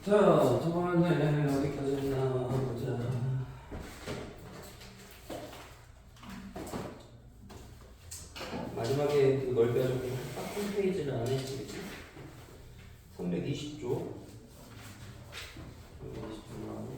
자, 저번에 어디까지 했나 보자. 마지막에 그걸 빼가지고 딱 홈페이지를 안 했지, 그치? 320조. 320조 나오고.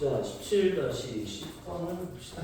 자, 17-10번을 봅시다.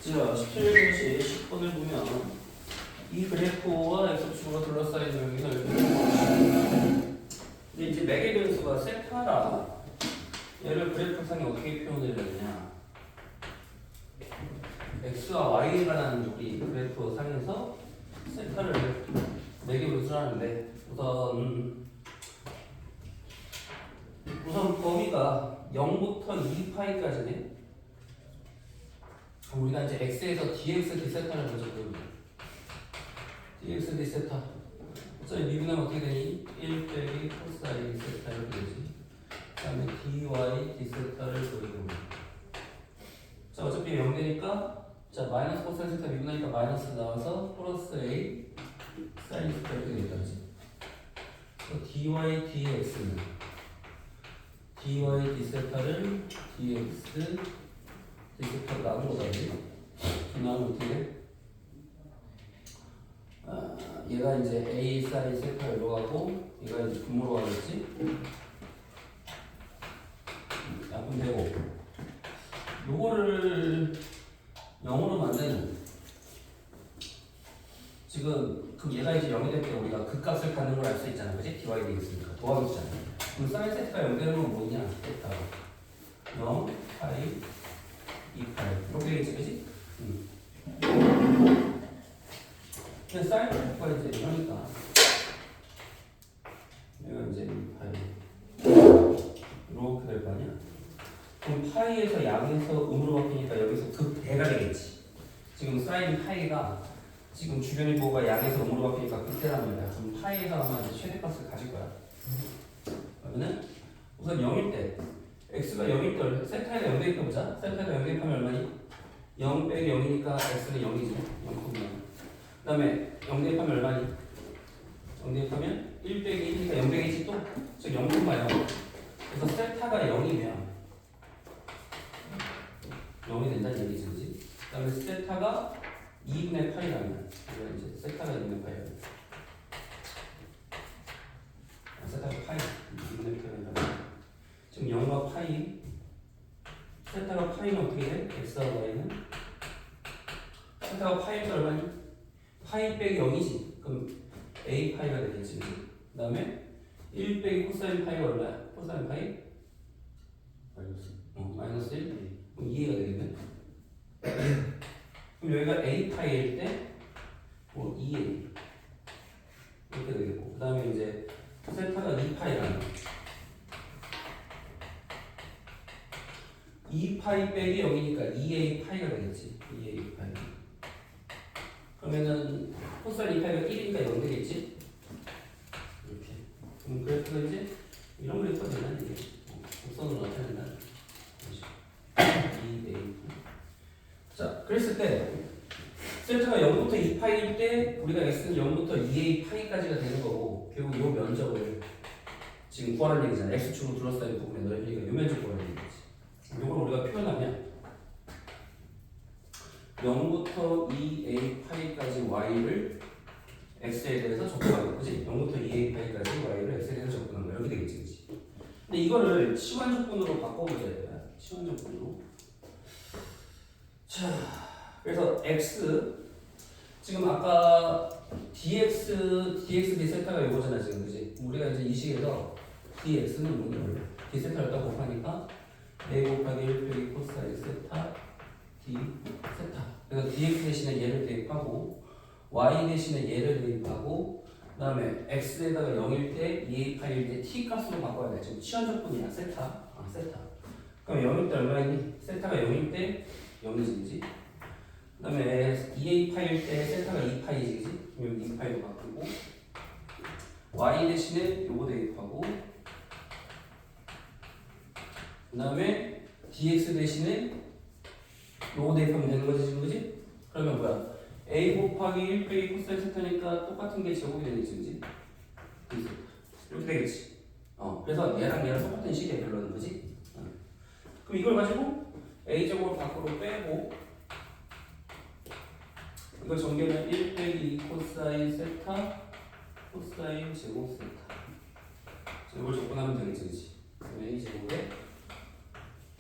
자, 17-10번을 보면 이 그래프와 x축으로 둘러싸인 여기서 이렇게 근데 이제 매개 변수가 세타라 얘를 그래프상에 어떻게 표현을 했냐 x와 y에 관한 우리 그래프 상에서 세타를 매개 변수를 하는데 우선 범위가 0부터 2파이까지네. 우리가 이제 x에서 dx d세타를 먼저 배우자. dx d세타. 어차피 미분하면 어떻게 되니? 1 빼기 코사인 세타 이렇게 되지. 그 다음에 dy d세타를 그리고. 자, 어차피 0 되니까 자 마이너스 코사인 세타 미분하니까 마이너스 나와서 플러스 a 사인 세타 이렇게 되겠다, 그렇지? dy dx는 dy d세타를 dx d세타로 나눈 거다지. 나누면 어떻게 돼? 얘가 이제 a 사인 세타로 가고 얘가 이제 분모로 가겠지? 약분 되고 요거를 0으로 만드는 지금 그럼 얘가 이제 0이 될 때 우리가 그 값을 갖는 걸 알 수 있잖아, 그지? dy dx니까 더하기잖아. 그럼 사인 세타가 0 되는 건 뭐냐? 세타가 0 파이 2파이 이렇게 되겠지, 그지? 그냥 사인 세타가 이제 이러니까 얘가 이제 2파이 이렇게 될 거 아니야? 그럼 파이에서 양에서 음으로 바뀌니까 여기서 극대가 되겠지. 지금 사인 파이가 지금 주변의 부호가 양에서 음으로 바뀌니까 극대란 말이야. 그럼 파이에서 아마 이제 최대값을 가질 거야. 그러면은 우선 0일 때 x가 0일 때 세타에다 0 대입해 보자. 세타에다 0 대입하면 얼마니? 0 빼기 0이니까 x는 0이지. 0,0. 그 다음에 0 대입하면 얼마니? 0 대입하면 1 빼기 1이니까 0 되겠지 또? 즉 0,0. 그래서 세타가 0이면 0이 된다는 얘기지, 그지? 그 다음에 세타가 2분의 파이라면 이제 세타가 2분의 파이라면 세타가 파이 2분의 파이라면 지금 0과 파이 세타가 파이는 어떻게 돼? x와 y는 세타가 파이가 얼마니? 파이 빼기 0이지. 그럼 a 파이가 되겠지, 그지? 그 다음에 1 빼기 코사인 파이가 얼마야? 코사인 파이? 마이너스 1? 그럼 2a가 되겠네. 그럼 여기가 a 파이일 때 뭐 2a 이렇게 되겠고, 그 다음에 이제 세타가 2파이라는 2파이 빼기 0이니까 2a 파이가 되겠지. 2a 파이. 그러면은 코사인 2파이가 1이니까 0 되겠지. 이렇게. 그럼 그래프가 이제 이런 그래프가 된다는 얘기지. 곡선으로 나타낸다는 얘기지. 2a. 자, 그랬을 때 세타가 0부터 2파이일 때 우리가 x는 0부터 2a 파이까지가 되는 거고, 결국 이 면적을 지금 구하라는 얘기잖아. x축으로 둘러싸인 부분의 넓이가 이 면적 구하라는 얘기지. 이걸 우리가 표현하면 0부터 2a 파이까지 y를 x에 대해서 적용하겠다. 그지? 0부터 2a 파이까지 y를 x에 대해서 접근한 거야. 이렇게 되겠지, 그지? 근데 이거를 치환 조건으로 바꿔보자 이거야. 치환 조건으로. 자, 그래서 x 지금 아까 dx d세타가 이거잖아 지금, 그지? 우리가 이제 이 식에서 dx는 뭐냐? d세타를 딱 곱하니까 a 곱하기 1 빼기 코사인 세타 d 세타. 그래서 dx 대신에 얘를 대입하고 y 대신에 얘를 대입하고 그다음에 x에다가 0일 때 2a 파일 때 t 값으로 바꿔야 돼. 지금 치환 조건이야. 세타. 세타. 그럼 0일 때 얼마니? 세타가 0일 때 0이지, 그지? 그 다음에 2a 파일 때 세타가 2파이지, 그지? 그럼 2파이로 바꾸고 y 대신에 요거 대입하고 그 다음에 dx 대신에 요거 대입하면 되는 거지, 지금, 그지? 그러면 뭐야? a 곱하기 1 빼기 코사인 세타니까 똑같은 게 제곱이 되겠지, 그지? 이렇게 되겠지. 그래서 얘랑 똑같은 식이야, 결론은, 그지? 그럼 이걸 가지고 a 제곱을 밖으로 빼고 이거 전개는 1 빼기 2 코사인 세타 코사인 제곱 세타. 이걸 접근하면 되겠지, 그지? a 제곱에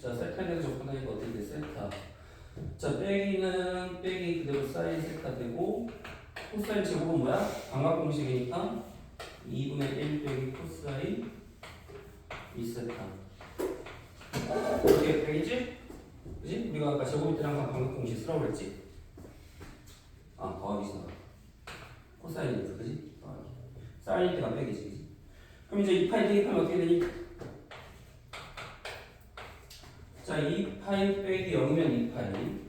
자 세타에 대해서 접근하니까 어떻게 돼? 세타. 자 빼기는 빼기 그대로 사인 세타 되고 코사인 제곱은 뭐야? 방각 공식이니까 2분의 1 빼기 코사인 2세타. 이렇게 되겠지? 그지? 우리가 아까 제곱일 때 항상 방각 공식 쓰라고 그랬지? 더하기 쓰라. 코사인이니까, 그지? 더하기. 사인일 때가 빼기지, 그지? 그럼 이제 2파이 대입하면 어떻게 되니? 자, 2파이 빼기 0이면 2파이.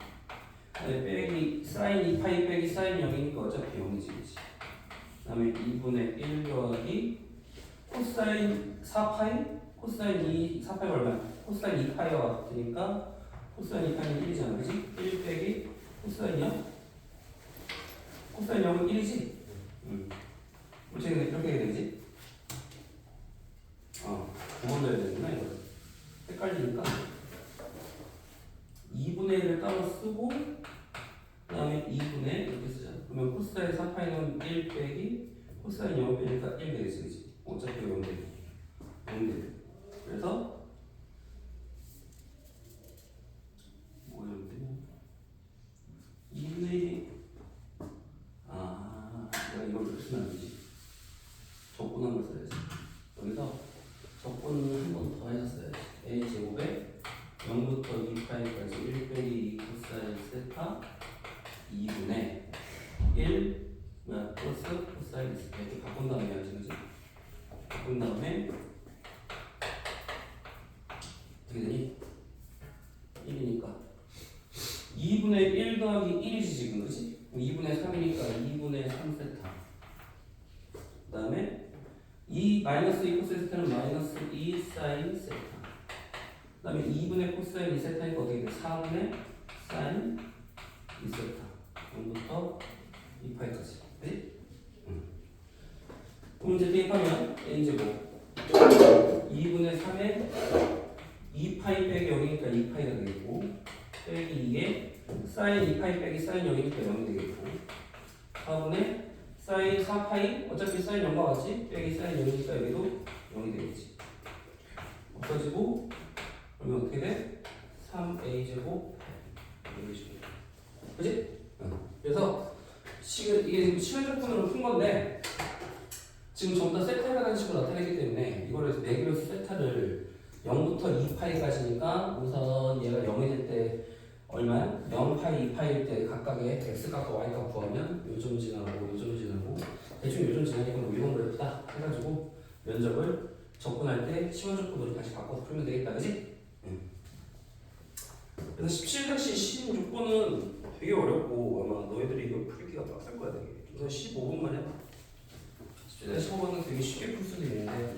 빼기 사인 2파이 빼기 사인 0이니까 어차피 0이지, 그지? 그 다음에 2분의 1 더하기 코사인 4파이? 코사인 4파이가 얼마야? 코사인 2파이와 같으니까 코사인 2파이는 1이잖아, 그지? 1 빼기 코사인 0? 코사인 0은 1이지? 어떻게 이렇게 해야 되지? 9번 넣어야 되는구나, 이거. 헷갈리니까. 2분의 1을 따로 쓰고, 그 다음에 2분의 이렇게 쓰자. 그러면 코사인 4파이는 1 빼기 코사인 0을 빼니까 1 되겠지, 그지? 어차피 0 되고. 0 되고. 그래서, 뭐가 0 되냐? 2분의 1이 내가 이걸 이렇게 쓰면 안 되지. 적분한 걸 써야지. 여기서 적분을 한 번 더 해서 써야지. a 제곱에 0부터 2파이까지 1 빼기 2 코사인 세타 2분의 1 플러스 코사인 세타 이렇게 바꾼 다음에 해야지, 그지? 바꾼 다음에 어떻게 되니? 1이니까 2분의 1 더하기 1이지 지금, 그지? 2분의 3이니까 2분의 3세타. 그 다음에 2 마이너스 2 코사인 세타는 마이너스 2 사인 세타. 그 다음에 2분의 코사인 2세타니까 어떻게 돼? 4분의 사인 2세타. 0부터 2파이까지. 그치? 그럼 이제 대입하면 a제곱 2분의 3에 2파이 빼기 0이니까 2파이가 되겠고 빼기 2에 사인 2파이 빼기 사인 0이니까 0이 되겠고 4분의 사인 4파이 어차피 사인 0과 같이 빼기 사인 0이니까 여기도 0이 되겠지. 없어지고 그러면 어떻게 돼? 3a제곱 이런 식으로. 그치? 그래서 이게 지금 시간 조건으로 푼 건데 지금 전부 다 세타라는 식으로 나타내기 때문에 이거를 내기로 세타를 0부터 2파이까지니까 우선 얘가 0이 될 때 얼마야? 0파이, 2파이일 때 각각의 x값과 y값 구하면 요점 지나고 요점 지나고 대충 요점 지나니까 뭐 이런 그래프다 해가지고 면적을 접근할 때 시원 조건으로 다시 바꿔서 풀면 되겠다, 그지? 그래서 17-16번은 되게 어렵고 아마 너희들이 이거 풀기가 빡셀 거야 되게. 그래서 15분만 해봐. 17-15번은 되게 쉽게 풀 수도 있는데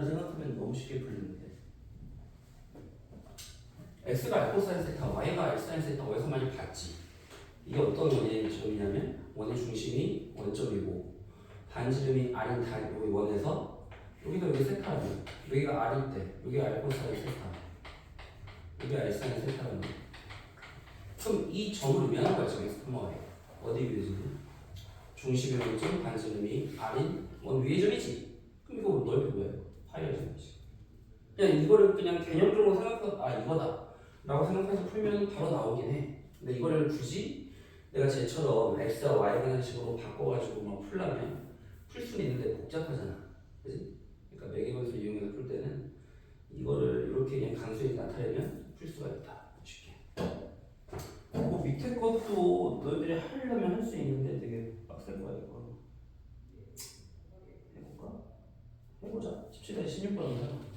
생각하면 너무 쉽게 풀리는데 x가 알코사인 세타, y가 알사인 세타 어디서 많이 봤지? 이게 어떤 원의 점이냐면 원의 중심이 원점이고 반지름이 r인 단 여기 원에서 여기도 여기 세타라면 여기가 r일 때 여기가 알코사인 세타 여기 알사인 세타라면 그럼 이 점을 의미하는 거야 지금 x,y에 어디 위에 점이야? 중심의 원점 반지름이 r인 원 위의 점이지. 그럼 이거 넓이 뭐야? 파이의 점이지. 그냥 이거를 그냥 개념적으로 생각해서 아 이거다 라고 생각해서 풀면 바로 나오긴 해. 근데 이거를 굳이 내가 쟤처럼 x와 y라는 식으로 바꿔가지고 막 풀려면 풀 수는 있는데 복잡하잖아. 그지? 그러니까 매개변수 이용해서 풀 때는 이거를 이렇게 그냥 간수에 나타내면 풀 수가 있다. 쉽게. 뭐 밑에 것도 너희들이 하려면 할 수 있는데 되게 빡셀 거야 이거. 해볼까? 해보자. 17에 16번이야.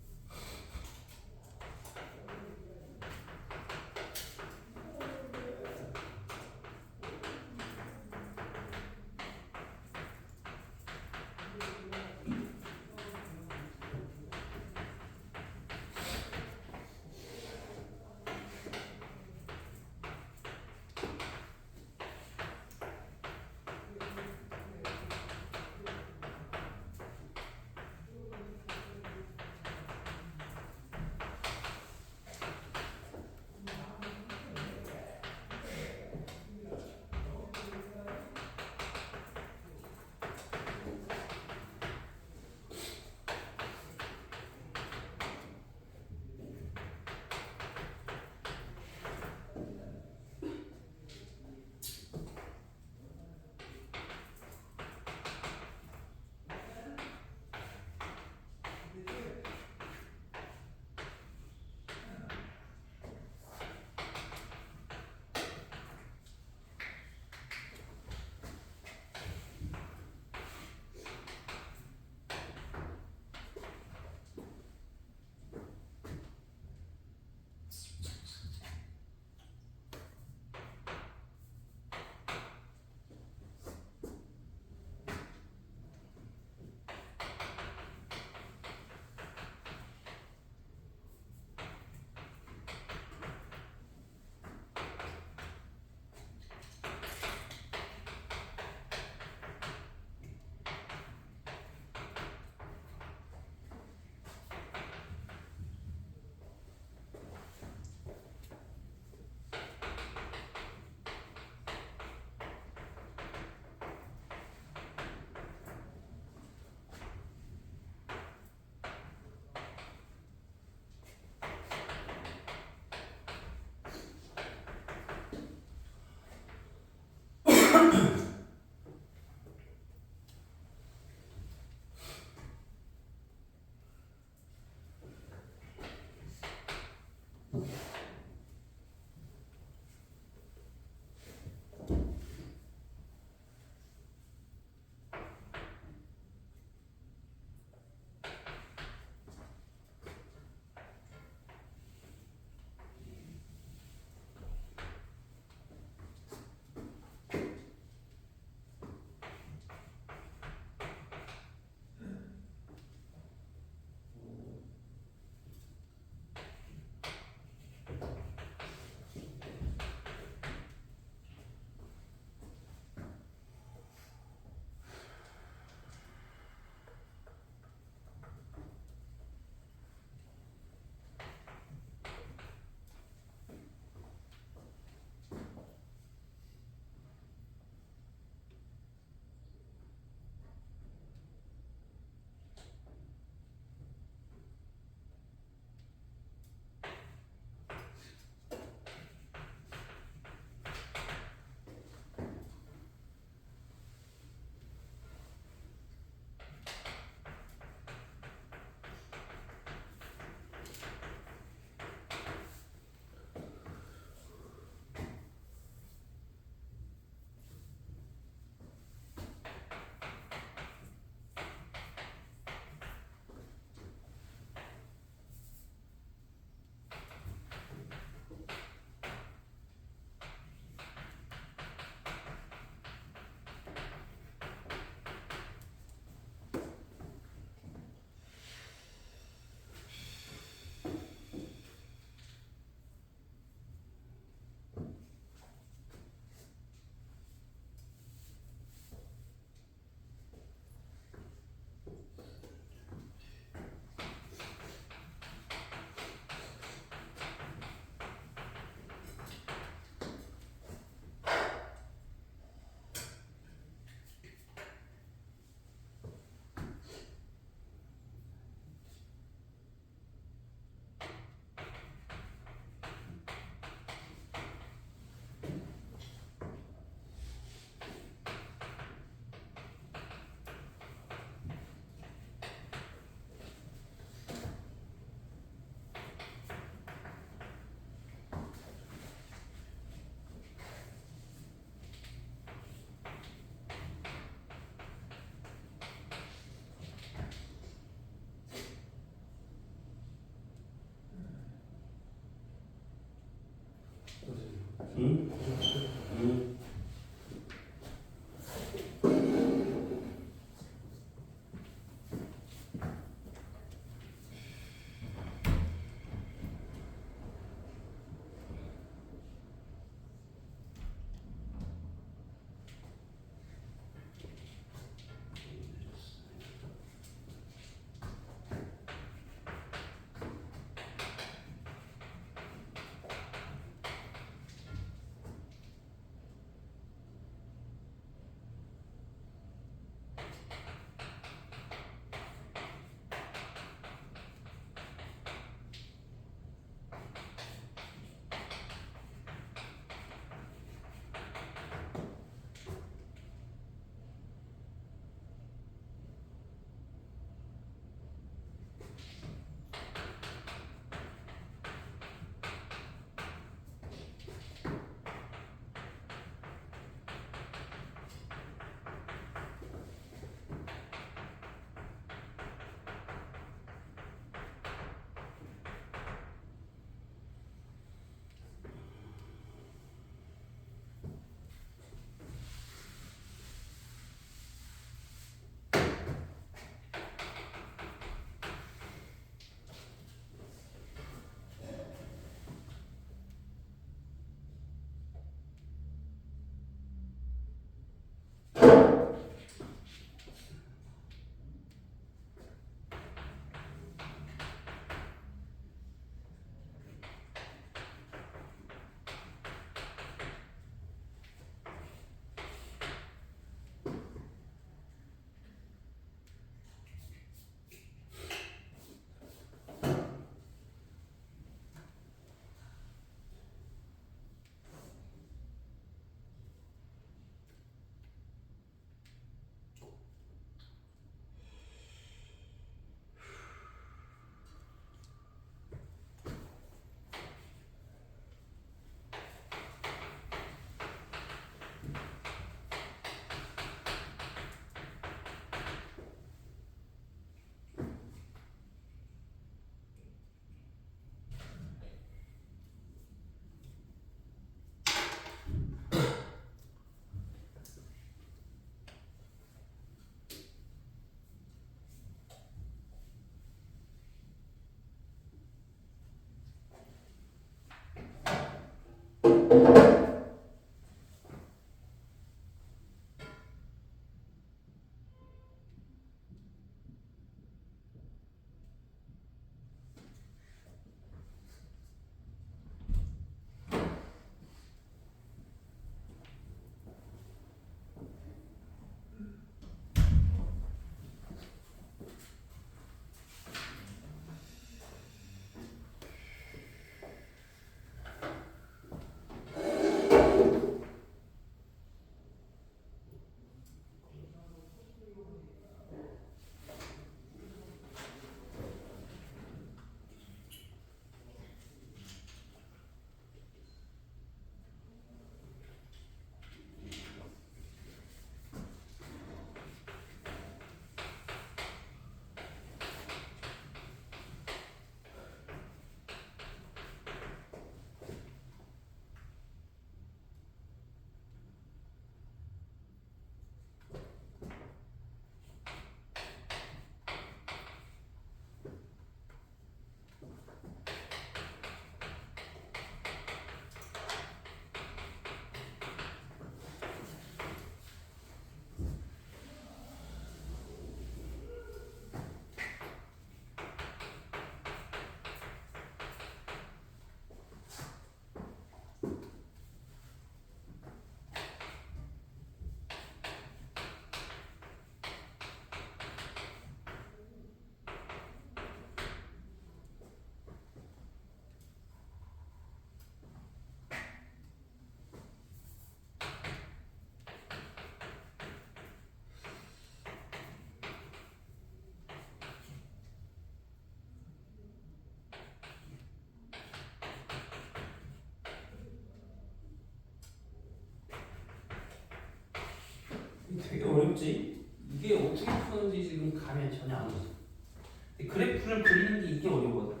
되게 어렵지? 이게 어떻게 푸는지 지금 감이 전혀 안 오지. 그래프를 그리는 게 이게 어려워요.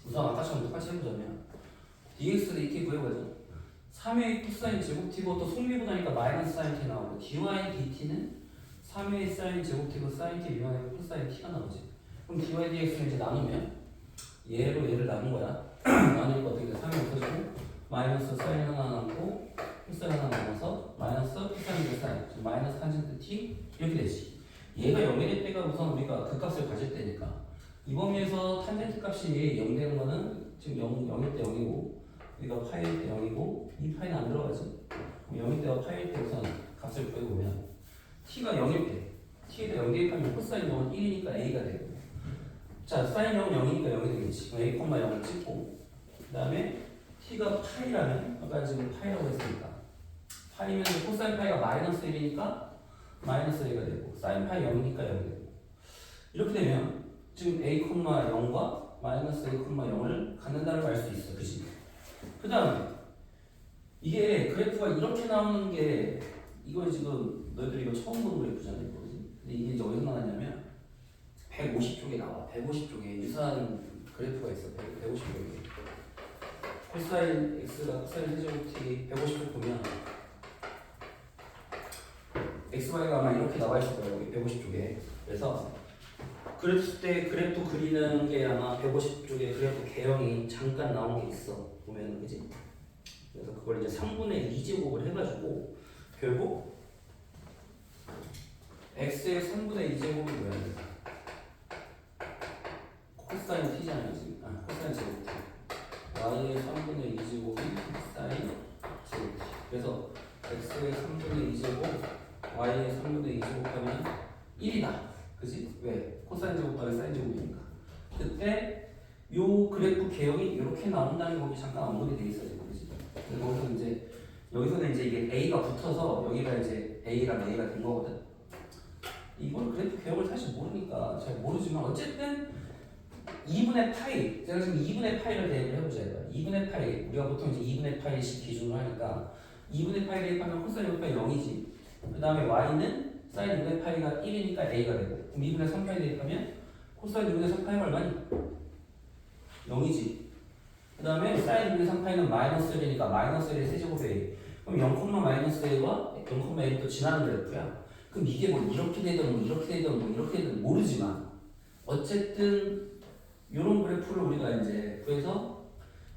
우선 아까처럼 똑같이 해보자면 dx를 이렇게 구해보자. 3의 코사인 제곱 t고 또 속미분하니까 마이너스 사인 t 나오고 dy dt는 3의 사인 제곱 t고 사인 t 미분하니까 코사인 t가 나오지. 그럼 dy dx를 이제 나누면 얘로 얘를 나눈 거야. 나누니까 어떻게 돼? 3이 없어지고 마이너스 사인 하나 남고 코사인 하나 남아서 마이너스 코사인 코사인 마이너스 탄젠트 t 이렇게 되지. 얘가 0이 될 때가 우선 우리가 그 값을 가질 때니까 이번 위에서 탄젠트 값이 0 되는 거는 지금 0일 때 0이고 우리가 파일 때 0이고 이 파이는 안 들어가지. 0일 때와 파일 때 우선 값을 구해보면 t가 0일 때 t에다 0 대입하면 코사인 0은 1이니까 a가 되고 자 사인 0은 0이니까 0이 되겠지. a, 0을 찍고 그 다음에 t가 파이라면 아까 지금 파이라고 했으니까 파이면 코사인 파이가 마이너스 1이니까 마이너스 a가 되고 사인 파이 0이니까 0이 되고 이렇게 되면 지금 a, 0과 마이너스 a, 0을 갖는다는 걸 알 수 있어. 그치? 그 다음에 이게 그래프가 이렇게 나오는 게 이거 지금 너희들 이거 처음 보는 그래프잖아 이거. 근데 이게 이제 어디서 나왔냐면 150쪽에 나와. 150쪽에 유사한 그래프가 있어. 150쪽에 코사인 x가 코사인 세제곱 t 150쪽 보면 xy가 아마 이렇게 나와 있을 거예요. 여기 150쪽에. 그래서 그랬을 때 그래프 그리는 게 아마 150쪽에 그래프 개형이 잠깐 나온 게 있어. 보면 그지? 그래서 그걸 이제 3분의 2제곱을 해가지고 결국 x의 3분의 2제곱이 뭐야? 코사인 t잖아요 지금. 코사인 제곱 t. y의 3분의 2제곱이 사인 제곱 t. 그래서 x의 3분의 2제곱 y의 3분의 2제곱 하면 1이다. 그지? 왜? 코사인 제곱 더하기 사인 제곱이니까. 그때 요 그래프 개형이 이렇게 나온다는 거기 잠깐 언급이 돼 있어요. 그지? 거기서 이제 여기서는 이제 이게 a가 붙어서 여기가 이제 a랑 a가 된 거거든. 이걸 그래프 개형을 사실 모르니까 잘 모르지만 어쨌든 2분의 파이 제가 지금 2분의 파이를 대입을 해보자. 2분의 파이 우리가 보통 이제 2분의 파이씩 기준으로 하니까 2분의 파이 대입하면 코사인 2분의 파이 0이지. 그 다음에 y는 사인 2분의 파이가 1이니까 a가 되고 그럼 2분의 3파이 대입하면 코사인 2분의 3파이가 얼마니? 0이지. 그 다음에 사인 2분의 3파이는 마이너스 1이니까 마이너스 1의 세제곱 a 그럼 0, 마이너스 a와 0, a부터 지나는 그래프야. 그럼 이게 뭐 이렇게 되든 뭐 이렇게 되든 뭐 이렇게 되든 모르지만 어쨌든 이런 그래프를 우리가 이제 구해서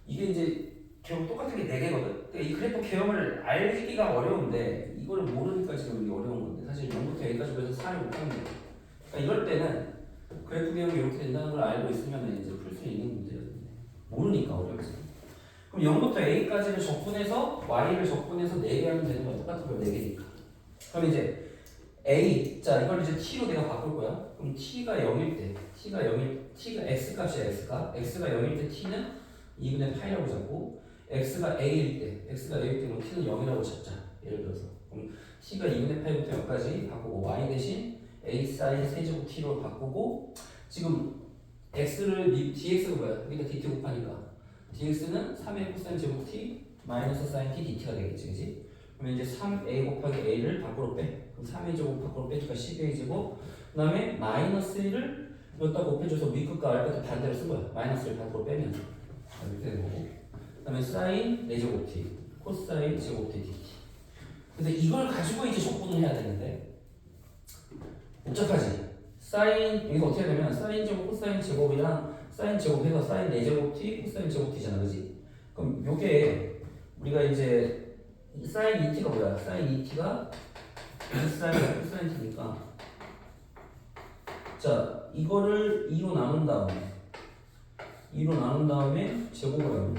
이게 이제 결국 똑같은 게 4개거든. 그러니까 이 그래프 개형을 알기가 어려운데 이걸 모르니까 지금 이게 어려운 건데 사실 0부터 A까지 해서 4를 못하는 거예요. 그러니까 이럴 때는 그래프 개형이 이렇게 된다는 걸 알고 있으면 이제 풀 수 있는 문제였는데 모르니까 어렵지. 그럼 0부터 A까지를 적분해서 Y를 적분해서 4개 하면 되는 거야. 똑같은 걸 4개니까. 그럼 이제 A, 자 이걸 이제 T로 내가 바꿀 거야. 그럼 T가 0일 때, T가 X 값이야 X가 0일 때 T는 2분의 파이라고 잡고 X가 A일 때 뭐 T는 0이라고 잡자. 예를 들어서 그럼 T가 2분의 파이부터 0까지 바꾸고 Y 대신 A 사인 세제곱 T로 바꾸고 지금 X를 DX가 뭐야? 여기다 DT 곱하니까 DX는 3A 코사인 제곱 T 마이너스 사인 T DT가 되겠지, 그지? 그러면 이제 3A 곱하기 A를 밖으로 빼. 그럼 3A 제곱 밖으로 빼니까 12A 제곱. 그 다음에 마이너스 1을 여기다 곱해줘서 위끝과 아래끝 반대로 쓴 거야. 마이너스 1 밖으로 빼면 이렇게 되는 거고. 그 다음에 사인 4제곱 T, 코사인 제곱 T, DT. 그래서 이걸 가지고 이제 적분을 해야 되는데 복잡하지? 사인, 여기서 어떻게 되면 사인 제곱, 코사인 제곱이랑 사인 제곱 해서 사인 4제곱 T, 코사인 제곱 T잖아, 그지? 그럼 요게 우리가 이제 사인 2t가 뭐야? 사인 2t가 사인 코사인 t니까 자 이거를 2로 나눈 다음에 제곱을 하면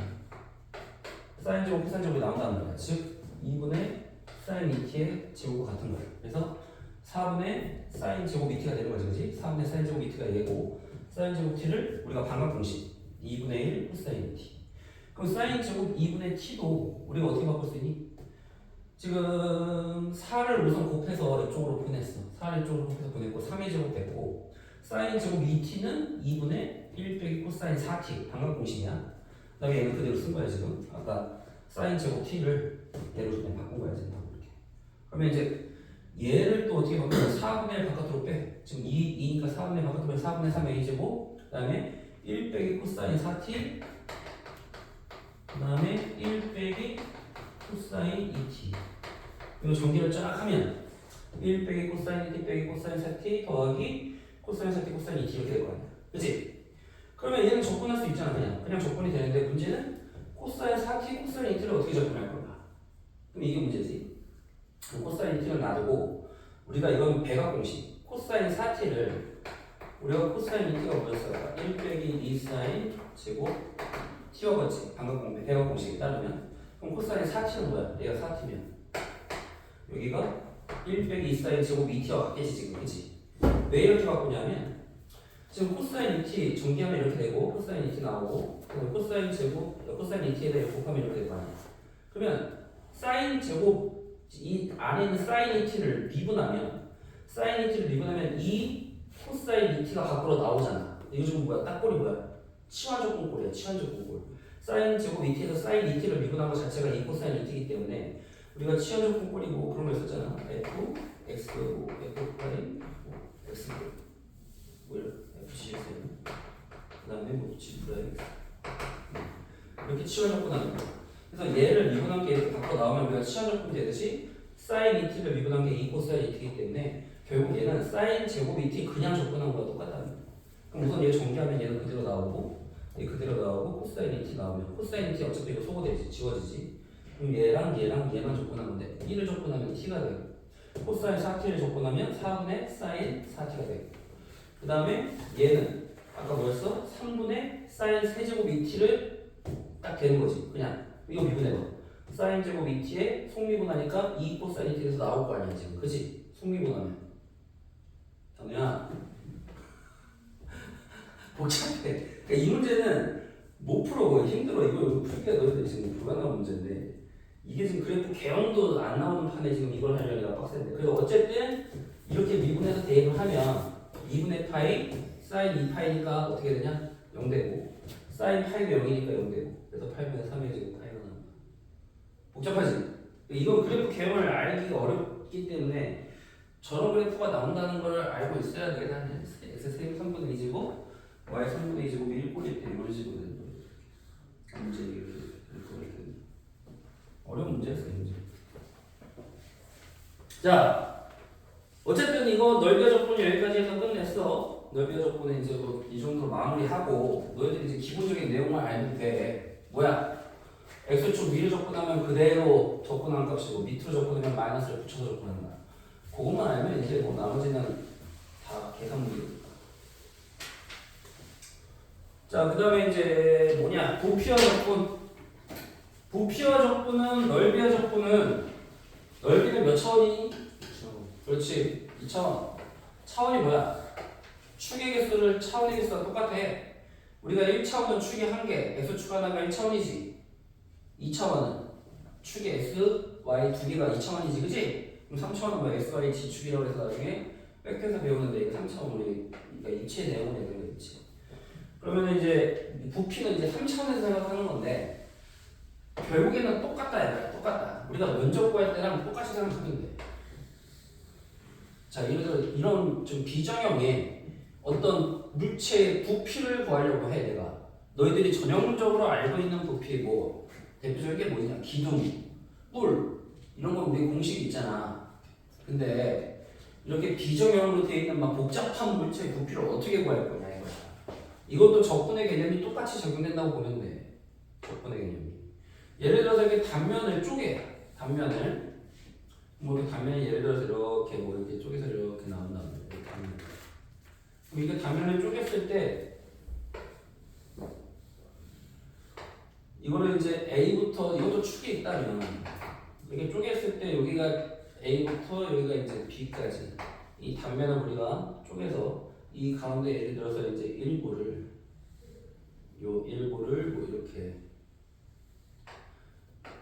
사인 제곱 코사인 제곱이 나온다는 거야. 즉 2분의 사인 2t의 제곱과 같은 거야. 그래서 4분의 사인 제곱 2t가 되는 거지, 그지? 4분의 사인 제곱 2t가 얘고 사인 제곱 t를 우리가 반각 공식 2분의 1 코사인 t. 그럼 사인 제곱 2분의 t도 우리가 어떻게 바꿀 수 있니? 지금 4를 우선 곱해서 이쪽으로 보냈어. 4를 이쪽으로 곱해서 보냈고 3의 제곱 됐고 사인 제곱 2t는 2분의 1 빼기 코사인 4t 반각 공식이야. 그 다음에 얘는 그대로 쓴 거야 지금. 아까 사인 제곱 t를 얘로 그냥 바꾼 거야 지금. 이렇게. 그러면 이제 얘를 또 어떻게 바꾸면 4분의 1 바깥으로 빼. 지금 2니까 4분의 1 바깥으로 빼. 4분의 3 a제곱. 그 다음에 1 빼기 코사인 4t. 그 다음에 1 빼기 코사인 2t. 이거 전개를 쫙 하면 1 빼기 코사인 2t 빼기 코사인 4t 더하기 코사인 4t 코사인 2t 이렇게 될 거 아니야. 그치? 그러면 얘는 접근할 수 있잖아. 그냥 접근이 되는데 문제는 코사인 4t 코사인 2t를 어떻게 접근할 건가? 그럼 이게 문제지. 그럼 코사인 2t는 놔두고 우리가 이건 배각 공식 코사인 4t를 우리가 코사인 2t가 뭐였을까? 1 빼기 2 사인 제곱 t와 같이 배각 공식에 따르면 그럼 코사인 4t는 뭐야? 얘가 4t면 여기가 1 빼기 2 사인 제곱 2t와 같겠지 지금. 그치? 왜 이렇게 바꾸냐면 지금 코사인 2t 전개하면 이렇게 되고 코사인 2t 나오고 코사인 제곱 코사인 2t에다 이렇게 곱하면 이렇게 될 거 아니야. 그러면 사인 제곱 이 안에 있는 사인 2t를 미분하면 사인 2t를 미분하면 이 코사인 2t가 밖으로 나오잖아. 이거 지금 뭐야? 딱꼴이 뭐야? 치환조건꼴이야. 치환조건꼴. 사인 제곱 2t에서 사인 2t를 미분한 것 자체가 이 코사인 2t이기 때문에 우리가 치환조건꼴이고 그런 거 있었잖아. f x f 프라임 x 뭐야? FCS는 그 다음에 뭐 G 프라임 이렇게 치환조건하는 거. 그래서 얘를 미분한 게 이렇게 바꿔 나오면 우리가 치환조건이 되듯이 사인 2t를 미분한 게 2 코사인 2t이기 때문에 결국 얘는 사인 제곱 2t 그냥 접근한 거와 똑같다는 거야. 그럼 우선 얘 전개하면 얘는 그대로 나오고 얘 그대로 나오고 코사인 2t 나오면 코사인 2t 어차피 이거 소거되지 지워지지. 그럼 얘랑 얘만 접근한 건데 1을 접근하면 t가 되고 코사인 4t를 접근하면 4분의 사인 4t가 되고 그 다음에 얘는 아까 뭐였어? 3분의 사인 세제곱 2t를 딱 되는 거지. 그냥 이거 미분해봐. 사인 제곱 2t에 속미분하니까 2 코사인 2t에서 나올 거 아니야 지금. 그치? 속미분하면 정우야 복잡해. 그러니까 이 문제는 못 풀어. 힘들어. 이거 풀기가 너희들 지금 불가능한 문제인데 이게 지금 그래프 개형도 안 나오는 판에 지금 이걸 하려니까 빡센데. 그래서 어쨌든 이렇게 미분해서 대입을 하면 2분의 파이 사인 2파이니까 어떻게 되냐? 0되고 사인 파이도 0이니까 0되고 그래서 8분의 3의 제곱 파이가 나온다. 복잡하지? 이건 그래프 개형을 알기가 어렵기 때문에 저런 그래프가 나온다는 걸 알고 있어야 되긴 하네. x 세제곱 3분의 2제곱 y 3분의 2제곱이 1꼴일 때 이런 식으로 되는 거예요. 문제 그래프가 어려운 문제였어요. 문제. 자, 어쨌든 이거 넓이와 적분이 여기까지 해서 끝냈어. 넓이와 적분은 이제 뭐 이 정도로 마무리하고 너희들이 이제 기본적인 내용을 알면 돼. 뭐야? x축 위로 접근하면 그대로 접근하는 값이고 밑으로 접근하면 마이너스를 붙여서 접근하는 거야. 그것만 알면 이제 뭐 나머지는 다 계산 문제니까. 자, 그 다음에 이제 뭐냐? 부피와 적분. 부피와 적분은 넓이와 적분은 넓이는 몇 차원이니? 그렇지. 2차원. 차원이 뭐야? 축의 개수를 차원의 개수가 똑같아. 우리가 1차원은 축이 1개, x축 하나가 1차원이지. 2차원은 축의 x, y 2개가 2차원이지. 그치? 그럼 3차원은 뭐야? x, y, g축이라고 해서 나중에 뺏겨서 배우는데 이게 3차원으로 그러니까 입체 내용을 내는 거지. 그러면 이제 부피는 이제 3차원에서 생각하는 건데 결국에는 똑같다 얘들아. 똑같다. 우리가 면적 구할 때랑 똑같이 생각하면 돼. 자, 예를 들어 이런 좀 비정형의 어떤 물체의 부피를 구하려고 해 내가. 너희들이 전형적으로 알고 있는 부피 뭐 대표적인 게 뭐냐? 기둥, 뿔 이런 건 우리 공식이 있잖아. 근데 이렇게 비정형으로 되어 있는 막 복잡한 물체의 부피를 어떻게 구할 거냐 이거야. 이것도 적분의 개념이 똑같이 적용된다고 보면 돼. 적분의 개념이. 예를 들어서 이렇게 단면을 쪼개. 단면을 뭐 이렇게 단면이 예를 들어서 이렇게 뭐 이렇게 쪼개서 이렇게 나온다면 이렇게 단면. 그럼 이게 단면을 쪼갰을 때 이거를 이제 A부터 이것도 축이 있다면 이렇게 쪼갰을 때 여기가 A부터 여기가 이제 B까지 이 단면을 우리가 쪼개서 이 가운데 예를 들어서 이제 일부를 뭐 이렇게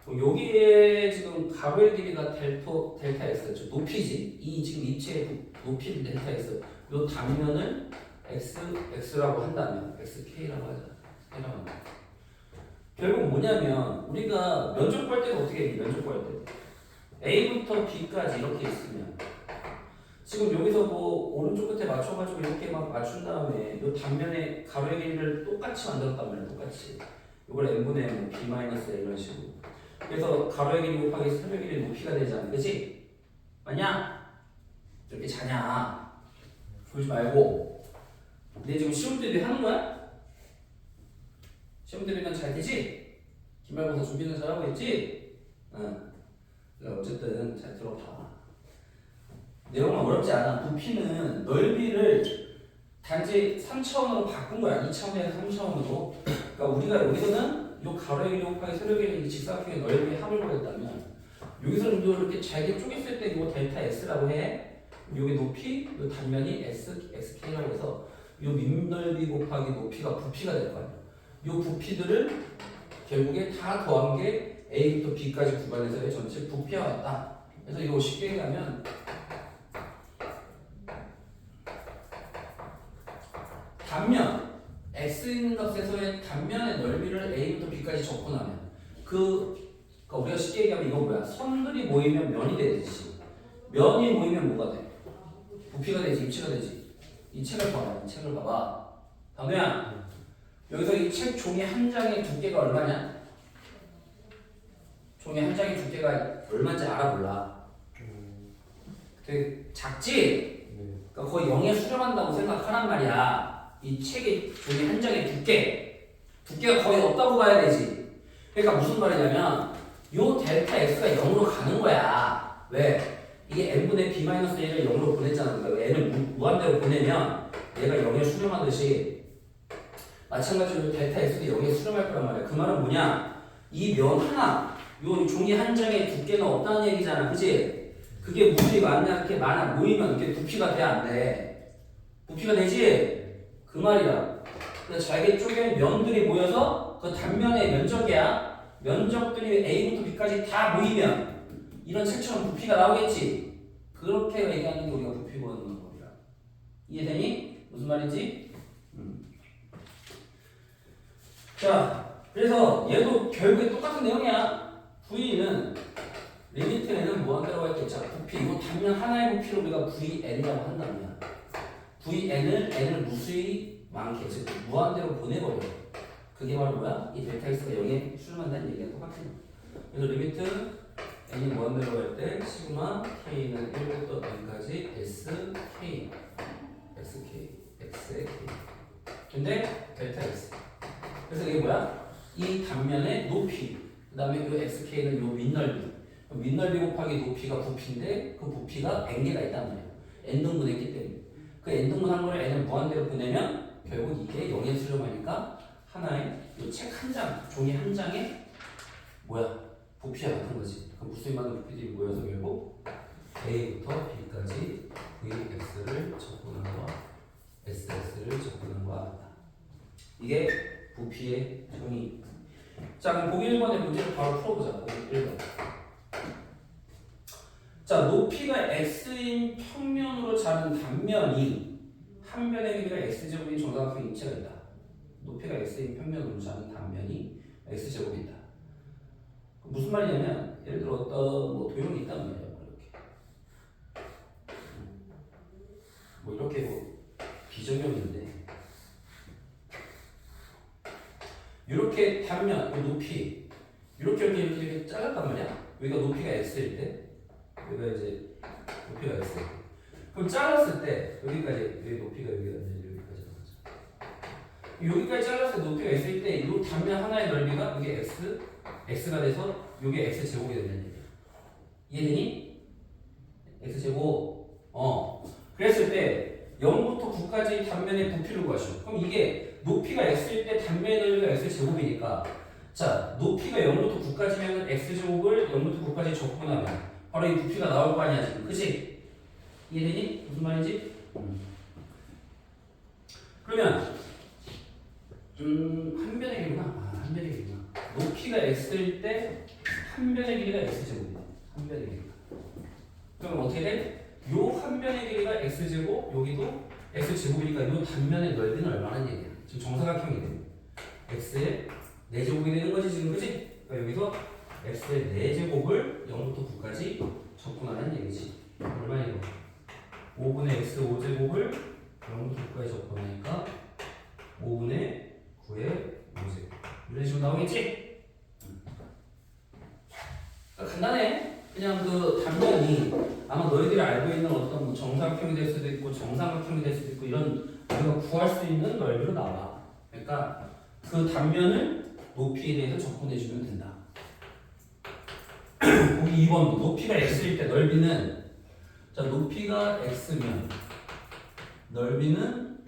여기에 지금 가로의 길이가 델타 x, 즉 높이지. 이 지금 입체의 높이를 델타 x. 요 단면을 x라고 한다면 xk라고 하자. 결국 뭐냐면 우리가 면적 구할 때는 어떻게 해? 면적 구할 때 A부터 B까지 이렇게 있으면 지금 여기서 뭐 오른쪽 끝에 맞춰가지고 이렇게 막 맞춘 다음에 이 단면에 가로의 길이를 똑같이 만들었단 말이야. 똑같이. 이걸 n분의 m, b-a 이런 식으로. 그래서 가로의 길이 곱하기 세로의 길이 높이가 되잖아. 그치? 맞냐? 이렇게 자냐? 그러지 말고. 근데 지금 시험 대비 하는 거야? 시험 대비는 잘 되지? 기말고사 준비는 잘하고 있지? 응. 그러니까 어쨌든 잘 들어봐. 내용은 어렵지 않아. 부피는 넓이를 단지 3차원으로 바꾼 거야. 2차원에서 3차원으로. 그러니까 우리가 여기서는 이 가로의 길이 곱하기 세로의 길이 직사각형의 넓이의 합을 구했다면 여기서는 이렇게 잘게 쪼갰을 때 이거 델타 S라고 해. 여기 높이, 이 단면이 SK라고 해서 이 밑넓이 곱하기 높이가 부피가 될 거 아니야. 이 부피들을 결국에 다 더한 게 A부터 B까지 구간에서의 전체 부피와 같다. 그래서 이거 쉽게 얘기하면 단면 x 있는 값에서의 단면의 넓이를 a부터 b까지 적분하면 그러니까 우리가 쉽게 얘기하면 이건 뭐야? 선들이 모이면 면이 되듯이 면이 모이면 뭐가 돼? 부피가 되지, 입체가 되지. 이 책을 봐봐, 이 책을 봐봐. 단우야, 여기서 이 책 종이 한 장의 두께가 얼마냐? 종이 한 장의 두께가 얼마인지 알아 몰라? 되게 작지? 그러니까 거의 0에 수렴한다고 생각하란 말이야. 이 책의 종이 한 장의 두께가 거의 없다고 봐야 되지. 그러니까 무슨 말이냐면 요 델타 x가 0으로 가는 거야. 왜? 이게 n분의 b-a를 0으로 보냈잖아. 그러니까 n을 무한대로 보내면 얘가 0에 수렴하듯이 마찬가지로 델타 x도 0에 수렴할 거란 말이야. 그 말은 뭐냐? 이 면 하나, 요 종이 한 장의 두께는 없다는 얘기잖아. 그치? 그게 무수히 많냐, 이렇게 많아 모이면 이렇게 부피가 돼, 안 돼? 부피가 되지? 그 말이야. 잘게 쪼갠 면들이 모여서 그 단면의 면적이야. 면적들이 A부터 B까지 다 모이면 이런 책처럼 부피가 나오겠지. 그렇게 얘기하는 게 우리가 부피 구하는 법이야. 이해되니? 무슨 말인지? 자, 그래서 얘도 결국에 똑같은 내용이야. V는 리미트에는 무한대로 할 때, 자, 부피, 이거 단면 하나의 부피로 우리가 VN이라고 한다면 N을 무수히 많게, 즉 무한대로 보내버려. 그게 바로 뭐야? 이 델타 X가 0에 수렴한다는 얘기가 똑같은 거야. 그래서 리미트 N이 무한대로 갈 때 시그마 K는 1부터 N까지 SK XK X의 K 근데 델타 X 그래서 이게 뭐야? 이 단면의 높이 그 다음에 이 XK는 이 밑넓이 밑넓이 곱하기 높이가 부피인데 그 부피가 N개가 있단 말이야. N등분했기 때문에 그 N등분한 걸 N을 무한대로 보내면 결국 이게 0에 수렴하니까 하나의 이 책 한 장, 종이 한 장에 뭐야? 부피와 같은 거지. 그 무수히 많은 부피들이 모여서 결국 A부터 B까지 VX를 적분한 거와 SS를 적분한 거와 같다. 이게 부피의 정의. 자, 그럼 보기 1번의 문제를 바로 풀어보자. 보기 1번. 자, 높이가 x인 평면으로 자른 단면이 한 변의 길이가 x제곱인 정사각형 입체가 있다. 높이가 x인 평면으로 자른 단면이 x제곱이 있다. 무슨 말이냐면 예를 들어 어떤 뭐 도형이 있단 말이야. 이렇게 뭐 비정형인데 이렇게 단면, 높이 이렇게 잘랐단 말이야. 여기가 높이가 x일 때 여기가 이제 높이가 x. 그럼 잘랐을 때 여기까지 여기 높이가 여기까지 나가죠. 여기까지 잘랐을 때 높이가 x일 때 이 단면 하나의 넓이가 이게 x가 돼서 이게 x 제곱이 된다는 얘기야. 이해되니? x 제곱. 그랬을 때 0부터 9까지 단면의 부피를 구하시오. 그럼 이게 높이가 x일 때 단면의 넓이가 x 제곱이니까 자 높이가 0부터 9까지면 x 제곱을 0부터 9까지 적분하면 바로 이 부피가 나올 거 아니야 지금, 그치? 이해되니? 무슨 말인지? 그러면 한 변의 길이구나. 한 변의 길이구나. 높이가 x일 때 한 변의 길이가 x제곱이네. 한 변의 길이가. 그럼 어떻게 돼? 요 한 변의 길이가 x제곱, 여기도 x제곱이니까 요 단면의 넓이는 얼마나 얘기야? 지금 정사각형이 돼. x의 4제곱이 되는 거지 지금, 그치? 그러니까 여기서 x의 4제곱을 0부터 9까지 접근하는 얘기지. 얼마 이거? 5분의 x 5제곱을 0부터 9까지 접근하니까 5분의 9의 5제곱. 이런 식으로 나오겠지? 간단해. 그냥 그 단면이 아마 너희들이 알고 있는 어떤 뭐 정사각형이 될 수도 있고 정삼각형이 될 수도 있고 이런 우리가 구할 수 있는 넓이로 나와. 그러니까 그 단면을 높이에 대해서 접근해 주면 된다. 거기 2번도 높이가 x일 때 넓이는 자 높이가 x면 넓이는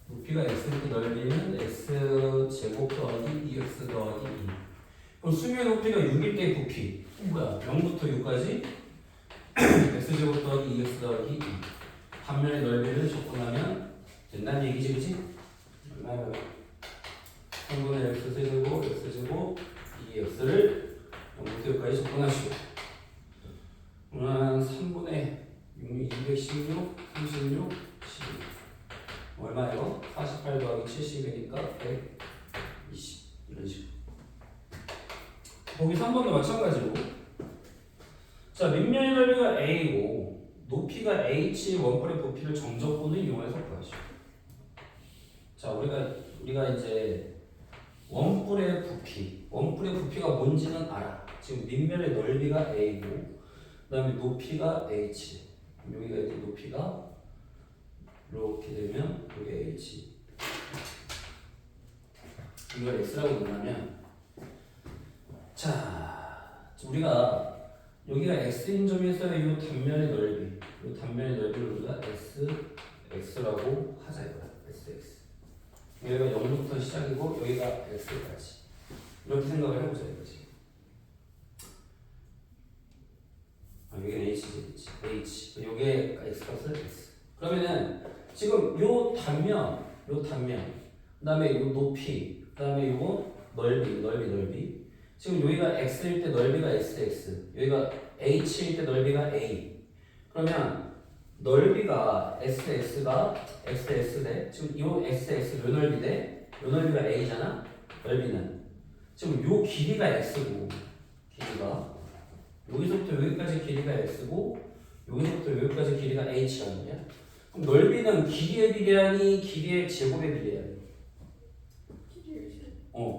높이가 x일 때 넓이는 x제곱 더하기 2x 더하기 2. 그럼 수면 높이가 6일 때 부피 뭐야? 0부터 6까지 x제곱 더하기 2x 더하기 2. 반면의 넓이를 접근하면 된다는 얘기지, 그치? 얼마야? 3분의 x제곱 x제곱 2x를 0부터 6까지 접근하시고 그러면 3분의 216, 36, 12 얼마예요? 48 더하기 70이니까 120 이런 식으로 거기 3번도 마찬가지고 자 밑면의 넓이가 a고 높이가 h의 원뿔의 부피를 정적분을 이용해서 구하시오. 자 우리가 이제 원뿔의 부피가 뭔지는 알아. 지금 밑면의 넓이가 a고 그 다음에 높이가 h. 여기가 이제 높이가 이렇게 되면 여기 h. 이걸 x라고 넣으면 자 우리가 여기가 x인 점에서의 이 단면의 넓이, 이 단면의 넓이를 우리가 x라고 하자 이거야. sx. 여기가 0부터 시작이고 여기가 x까지 이렇게 생각을 해보자 이거지. 여기는 h지, h. 여기에 x값은 x. 그러면은 지금 요 단면, 그 다음에 요 높이, 그 다음에 요거 넓이. 지금 여기가 x일 때 넓이가 sx, 여기가 h일 때 넓이가 a. 그러면 넓이가 sx가 xs 대 지금 요 xx 요 넓이 대 요 넓이가 a잖아. 넓이는 지금 요 길이가 x고 길이가 여기서부터 여기까지 길이가 x고 여기서부터 여기까지 길이가 h라는 거야. 그럼 넓이는 길이의 비례하니 길이의 제곱의 비례하니?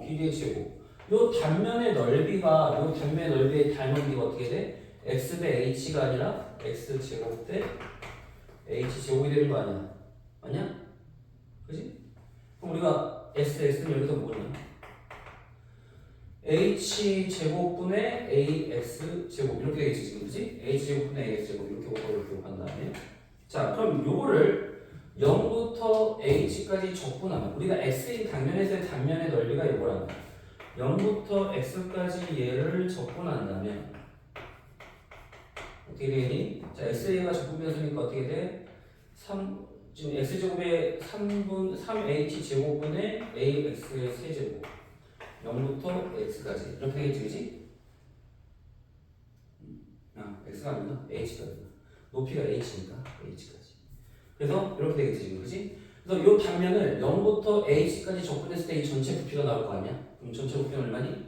길이의 제곱. 요 단면의 넓이의 닮은기가 어떻게 돼? x 대 h가 아니라 x 제곱 대 h 제곱이 되는 거 아니야? 맞냐? 그지? 그럼 우리가 sx는 여기서 뭐냐? h 제곱분의 ax 제곱 이렇게 되겠지 지금, 그지? h 제곱분의 ax 제곱 이렇게 곱한 다음에 자 그럼 요거를 0부터 h까지 적분하면 우리가 x인 당면에서의 단면의 넓이가 이거란 말이야. 0부터 x까지 얘를 적분한다면 어떻게 되니? 자 x가 적분변수니까 어떻게 돼? 지금 x제곱의 3h 제곱분의 ax의 세제곱 0부터 x까지 이렇게 되겠지, 그치? x가 아니구나. h가 아니구나. 높이가 h니까 h까지. 그래서 이렇게 되겠지, 지금, 그치? 그래서 이 단면을 0부터 h까지 접근했을 때 이 전체 부피가 나올 거 아니야? 그럼 전체 부피는 얼마니?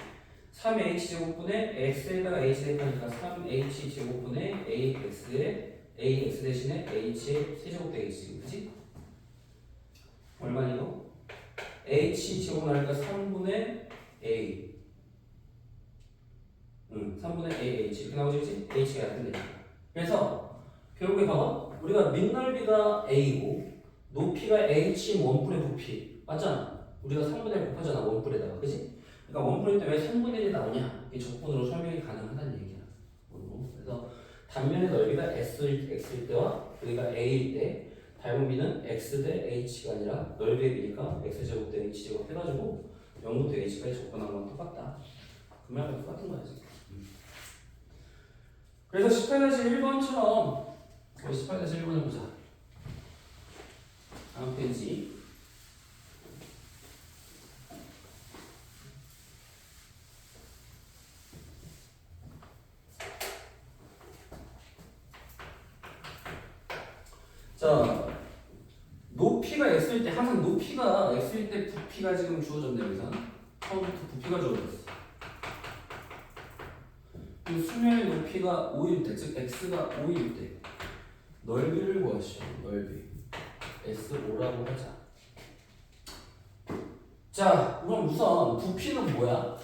3h 제곱분의 x에다가 h 대입하니까 3h 제곱분의 ax 대신에 h의 세제곱 되겠지, 그치? 얼마니 이거? h 제곱 나니까 3분의 a 3분의 AH 이렇게 나오지, 그치? H가 얕은 데니까. 그래서 결국에 봐봐. 우리가 밑넓이가 A고 높이가 H 원뿔의 부피 맞잖아. 우리가 3분의 1 곱하잖아 원뿔에다가, 그치? 그러니까 원뿔일 때 왜 3분의 1이 나오냐? 이 적분으로 설명이 가능하다는 얘기야. 그래서 단면의 넓이가 X일 때와 여기가 A일 때 닮은비는 X 대 H가 아니라 넓이의 비니까 X제곱 대 H제곱 해가지고 0부터 H까지 접근한 건 똑같다. 그 말과 똑같은 거야 지금. 그래서 18-1번처럼 18-1번을 보자. 다음 페이지. 자, 높이가 x일 때 항상 높이가 x일 때 부피가 지금 주어졌네 여기서. 처음부터 부피가 주어졌어. 그 수면의 높이가 5일 때, 즉 x가 5일 때 넓이를 구하시오. 넓이 S5라고 하자. 자, 그럼 우선 부피는 뭐야?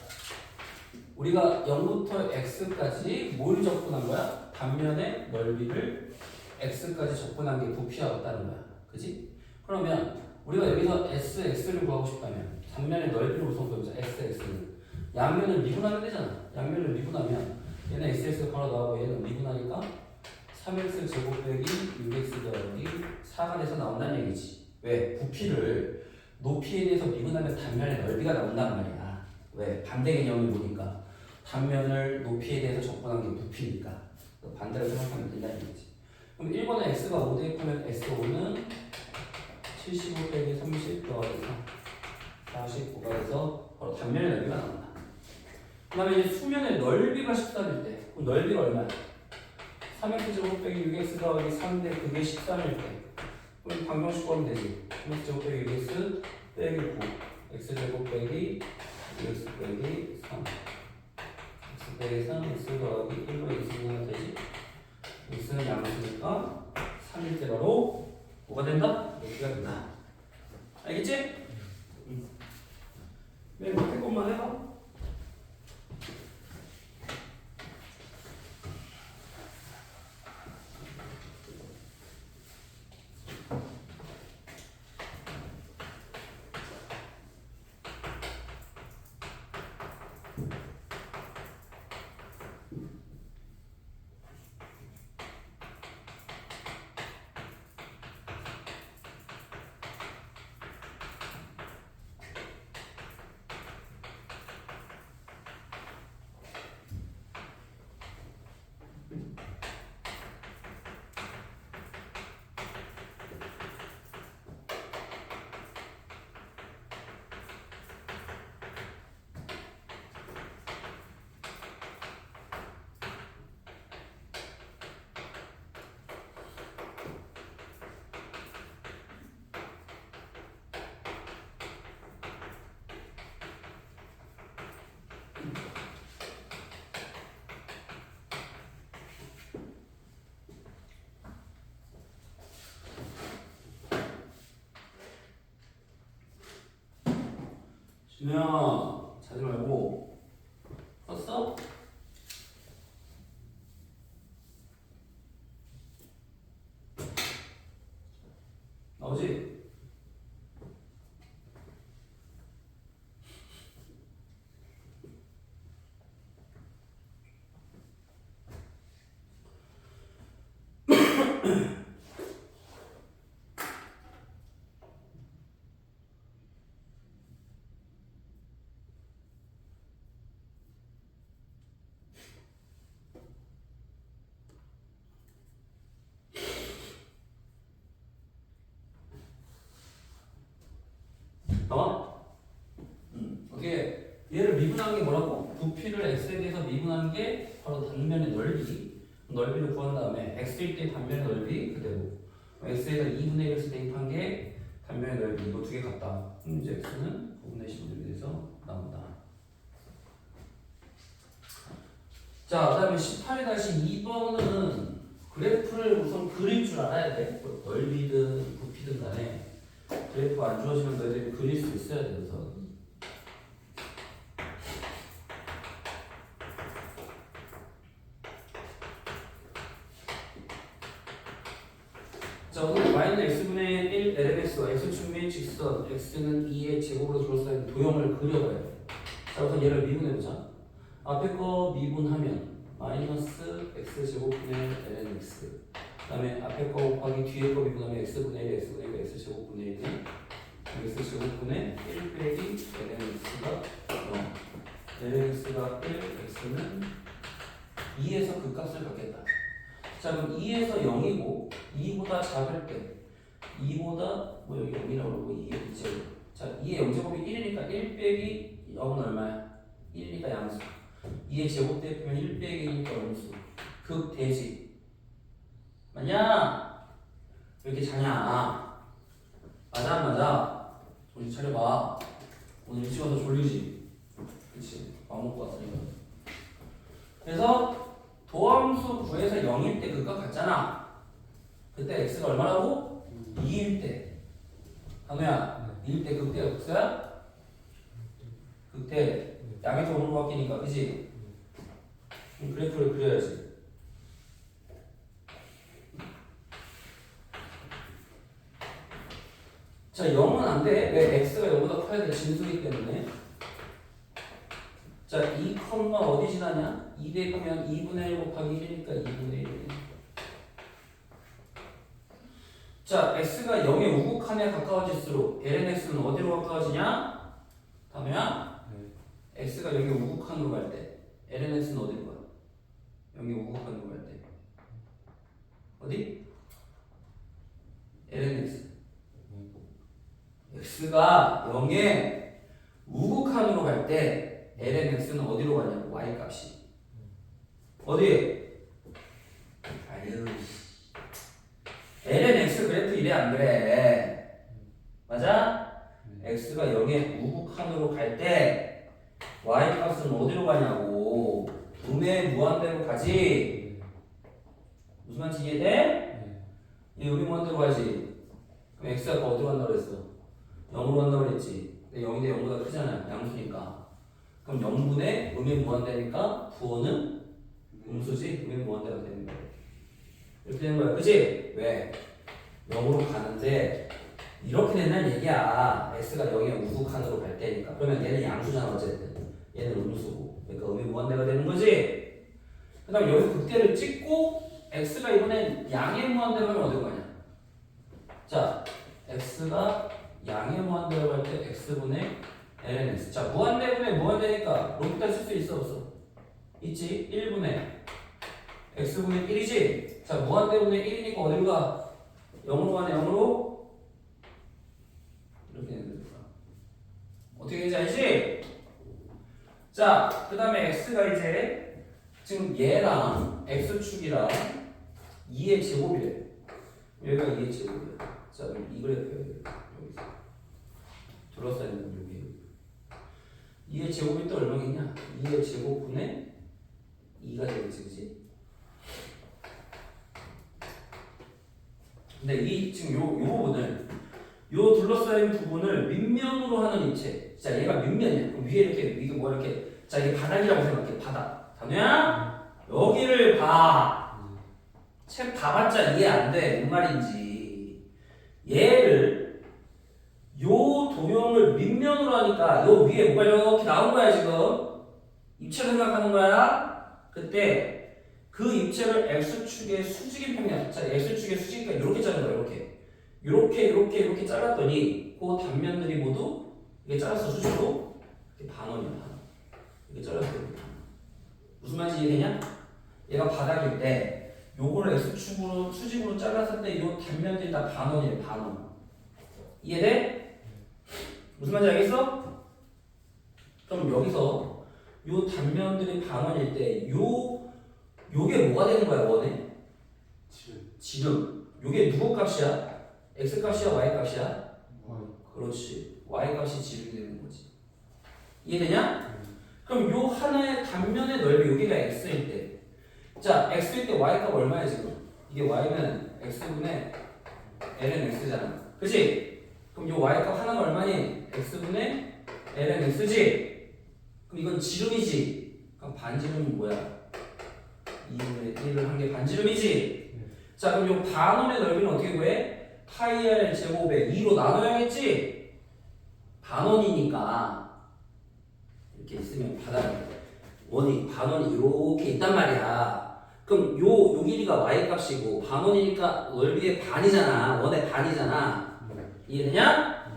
우리가 0부터 x까지 뭘 접근한 거야? 단면의 넓이를 x까지 접근한 게 부피하였다는 거야. 그지? 그러면 우리가 여기서 x를 구하고 싶다면 단면의 넓이를 우선 구해보자. x는 양면을 미분하면 되잖아. 양면을 미분하면 얘는 x가 바로 나오고 얘는 미분하니까 3x 제곱 빼기 6x 더하기 4가 돼서 나온다는 얘기지. 왜? 부피를 높이에 대해서 미분하면 단면의 넓이가 나온단 말이야. 왜? 반대 개념이 뭐니까 단면을 높이에 대해서 접근한 게 부피니까 반대로 생각하면 된다는 얘기지. 그럼 1번에 x가 5 대입하면 s5는 75 빼기 30 더하기 49가 돼서 바로 단면의 넓이가 나온다. 그 다음에 이제 수면의 넓이가 14일 때 그럼 넓이가 얼마야? 3x 제곱 빼기 6x 더하기 3인데 그게 13일 때 그럼 방정식 구하면 되지. 3x 제곱 빼기 6x 빼기 9 x 제곱 빼기 6x 빼기 3 x 빼기 3 x 더하기 1로 x는 되지. x는 양수니까 3일 때 바로 뭐가 된다? 여기가 된다. 알겠지? 맨 밑에 것만 해봐. 준호야 자지 말고 컸어? 나오지? 나와? 어떻게 얘를 미분한 게 뭐라고? 부피를 x에 대해서 미분한 게 바로 단면의 넓이를 구한 다음에 x일 때 단면의 넓이 그대로 x에서 2분의 1을 대입한 게 단면의 넓이 이거 두 개 같다. 그럼 이제 x는 9분의 10을 돼서 나온다. 자, 그 다음에 18-2번은 그래프를 우선 그릴 줄 알아야 돼. 뭐 넓이든 부피든 간에 그래프 안 주어지면 너희들이 그릴 수 있어야 돼. 우선. 자, 오늘 y는 x분의 1 lnx와 x축 및 직선 x는 2의 제곱으로 둘러싸인 도형을 그려봐야 돼. 자, 우선 얘를 미분해보자. 앞에 거 미분하면 마이너스 x제곱분의 lnx 그 다음에 앞에 거 곱하기 뒤에 거 미분하면 x분의 1 x분의 1 x제곱분의 1은 x제곱분의 1 빼기 lnx가 0 lnx가 1 x는 2에서 그 값을 갖겠다. 자, 그럼 2에서 0이고 2보다 작을 때 2보다 뭐 여기 0이라고 그러고 2의 2제곱 자 2의 0제곱이 1이니까 1 빼기 0은 얼마야? 1이니까 양수 2의 제곱 대입하면 1 빼기 1이니까 음수 극대지 맞냐? 왜 이렇게 자냐? 맞아 안 맞아? 정신 차려봐. 오늘 일찍 와서 졸리지? 그치? 밥 먹고 왔으니까 그래서 도함수 구해서 0일 때 그거 같잖아. 그때 x가 얼마라고? 2일 때. 한우야, 2일 때 그때가 x야? 그때 양에서 오는 거 바뀌니까, 그치? 그래프를 그려야지. 자, 0은 안 돼. 왜? x가 0보다 커야 돼. 진수이기 때문에. 자, 2, 어디 지나냐? 2 대보면 2분의 1 곱하기 1이니까 2분의 1. 자, x가 0의 우극한에 가까워질수록 lnx는 어디로 가까워지냐? 다음에야 x가 0의 우극한으로 갈 때 lnx는 어디로 가? 0의 우극한으로 갈 때 어디? lnx x가 0의 우극한으로 갈 때 lnx는 어디로 가냐고? y 값이 어디? 아유 lnx 그래프 이래 안 그래? 맞아? x가 0의 우극한으로 갈 때 y 값은 어디로 가냐고? 음의 무한대로 가지? 무슨 말인지 이해돼? 얘 음의 무한대로 가지? 그럼 x가 어디로 간다고 그랬어? 0으로 간다고 그랬지? 근데 0이 대 0보다 크잖아요. 양수니까. 그럼 0분의 음의 무한대니까 부호는 음수지? 음의 무한대가 되는 거야. 이렇게 되는 거야. 그치? 왜? 0으로 가는데 이렇게 된다는 얘기야. x가 0의 우극한으로 갈 때니까. 그러면 얘는 양수잖아 어쨌든. 얘는 음수고. 그러니까 음의 무한대가 되는 거지? 그 다음에 여기서 극대를 찍고 x가 이번엔 양의 무한대로 가면 어디로 가냐? 자, x가 양의 무한대로 갈 때 x분의 lnx. 자, 무한대분의 무한대니까 로피탈 쓸 수 있어 없어? 있지? 1분의 x분의 1이지? 자, 무한대분의 1이니까 어디로 가? 0으로 가네. 0으로 이렇게 되는 거야. 어떻게 되는지 알지? 자, 그 다음에 x가 이제 지금 얘랑 x축이랑 2의 제곱이래. 여기가 2의 제곱이야. 자, 그럼 이 그래프야. 여기서 둘러싸여 있는 여기 2의 제곱이 또 얼마겠냐? 2의 제곱분의 2가 되겠지, 그치? 근데 이 지금 요 부분을 요 둘러싸인 부분을 밑면으로 하는 입체. 자, 얘가 밑면이야. 그럼 위에 이렇게 이게 뭐 이렇게 자 이게 바닥이라고 생각해. 바닥. 단우야 여기를 봐. 책 봐봤자 이해 안 돼. 뭔 말인지. 얘를 요 도형을 밑면으로 하니까 요 위에 뭐가 이렇게 나온 거야 지금. 입체 생각하는 거야. 그때 그 입체를 x축의 수직인 평면. 자, x축의 수직이니까 이렇게 자른 거야. 이렇게 잘랐더니 그 단면들이 모두 이게 잘랐어 수직으로 이게 반원이야. 반원. 이게 잘랐어. 무슨 말인지 이해되냐? 얘가 바닥일 때 요거를 x축으로 수직으로 잘랐을 때 요 단면들이 다 반원이래. 반원. 이해돼? 무슨 말인지 알겠어? 그럼 여기서 요 단면들이 반원일 때 요게 뭐가 되는 거야 원에? 지름. 요게 누구 값이야? x 값이야 y 값이야? 그렇지. y 값이 지름이 되는 거지. 이해되냐? 그럼 요 하나의 단면의 넓이 여기가 x일 때, 자 x일 때 y 값 얼마야 지금? 이게 y는 x분의 ln x잖아. 그치? 그럼 요 y 값 하나가 얼마니? x분의 ln x지? 그럼 이건 지름이지? 그럼 반지름은 뭐야? 2분의 1을 한 게 반지름이지? 자 그럼 요 반원의 넓이는 어떻게 구해? 파이 r 제곱에 2로 나눠야겠지? 반원이니까 이렇게 있으면 바닥에 원이 반원이 이렇게 있단 말이야. 그럼 요 길이가 y 값이고 반원이니까 넓이의 반이잖아. 원의 반이잖아. 이해되냐?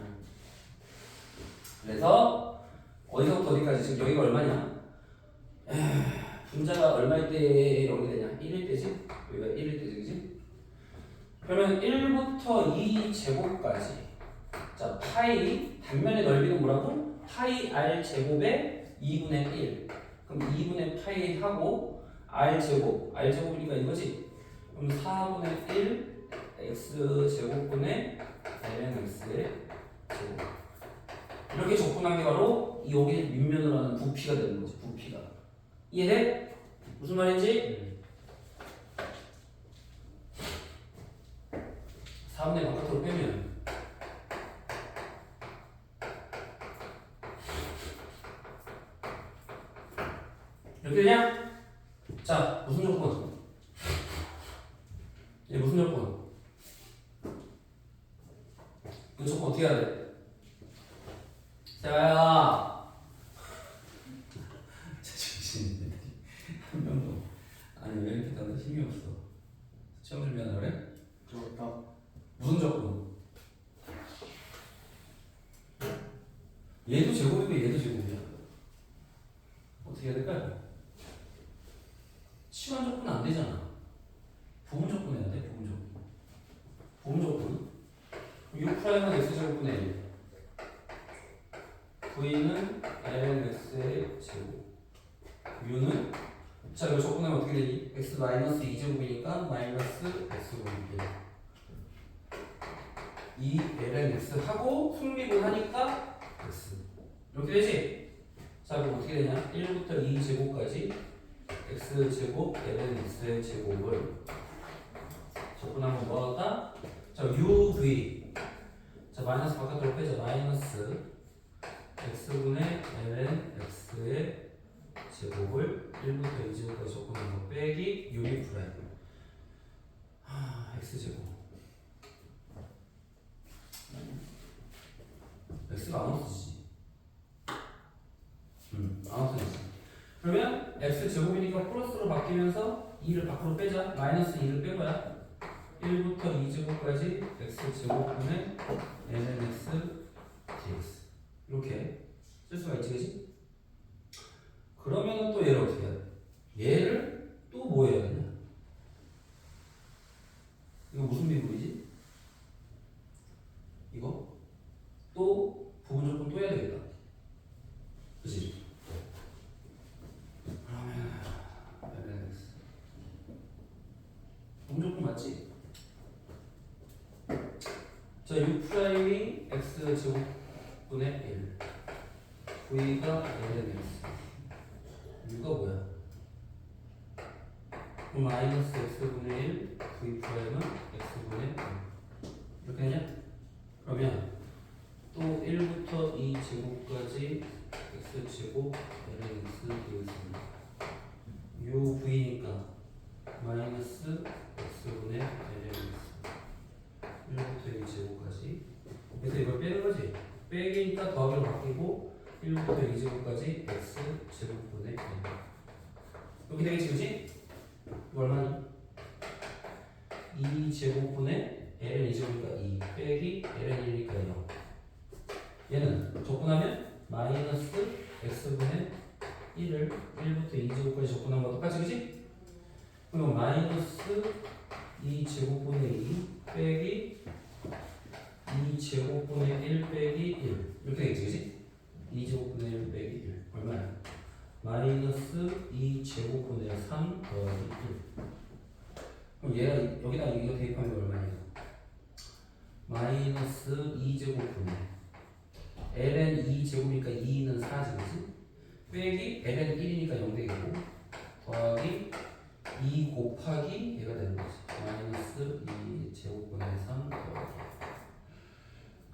그래서 어디서부터 어디까지 지금 여기가 얼마냐? 분자가 얼마일 때 여기 되냐? 1일 때지? 여기가 1일 때지, 그지? 그러면 1부터 2 제곱까지. 자, 파이 단면의 넓이는 뭐라고? 파이 r 제곱에 2분의 1. 그럼 2분의 파이 하고 r 제곱이니까 이거지. 그럼 4분의 1 x 제곱분의 ln x의 제곱. 이렇게 접근한 게 바로 여기 밑면으로 하는 부피가 되는 거지. 부피가. 이해돼? 무슨 말인지? 4분의 바깥으로 빼면 이렇게 되냐? 자, 무슨 조건? 얘 무슨 조건? 이 조건 어떻게 해야 돼? 세아야 정신인데 한 명도 아니 왜 이렇게 다들 힘이 없어? 시험 준비하나 그래? 저나 무슨 조건? 얘도 제곱이고 얘도 제곱이야. 어떻게 해야 될까요? 시간 조건은 안 되잖아. 부분 조건 해야 돼. 부분 조건. 부분 조건은 6 프라임은 x 제곱분의 1. v는 lnx의 제곱. u는 자 이거 조건하면 어떻게 되니? x 마이너스 2제곱이니까 마이너스 x분의 1. 이 lnx 하고 승리분 하니까 x. 이렇게 되지? 자 그럼 어떻게 되냐? 1부터 2제곱까지 x제곱 lnx의 제곱을 접근하면 뭐할까? 자 uv 자 마이너스 바깥으로 빼자. 마이너스 x분의 lnx의 제곱을 1부터 2제곱까지 접근하는 거 빼기 uv 프라임 x제곱 x가 안 없어지지. 안 없어지지. 그러면 x제곱이니까 플러스로 바뀌면서 2를 밖으로 빼자. 마이너스 2를 뺀 거야. 1부터 2제곱까지 x제곱분의 lnx dx 이렇게 쓸 수가 있지, 그치? 그러면 또 얘를 어떻게 해야 돼? 얘를 또 뭐 해야 되냐? 이거 무슨 비율이지? 이거 또 부분 조건 또 해야 되겠다. 그치? 그러면 lnx 부분 조건 맞지? 자, 6 프라임이 x 제곱분의 1 v가 lnx u가 뭐야? 그럼 마이너스 x분의 1 v 프라임은 x분의 1 이렇게 되냐? 그러면 또 1부터 2제곱까지 x제곱 lnx dx입니다. uv니까 마이너스 x분의 lnx 1부터 2제곱까지 그래서 이걸 빼는 거지. 빼기니까 더하기로 바뀌고 1부터 2제곱까지 x제곱분의 1 이렇게 되겠지, 그치? 이거 얼마니? 2제곱분의 ln 2제곱이니까 2 빼기 ln 1이니까 0 얘는 접근하면 마이너스 x분의 1을 1부터 2제곱까지 접근한 거 똑같이, 그치? 그럼 마이너스 2제곱분의 2 빼기 2제곱분의 1 빼기 1 이렇게 되겠지, 그치? 2제곱분의 1 빼기 1 얼마야? 마이너스 2제곱분의 3 더하기 1 그럼 얘가 여기다 이거 대입하면 얼마냐? 마이너스 2제곱분의 ln 2제곱이니까 2는 4지, 그치? 빼기 ln 1이니까 0 되겠고 더하기 2 곱하기 얘가 되는 거지. 마이너스 2제곱분의 3 더하기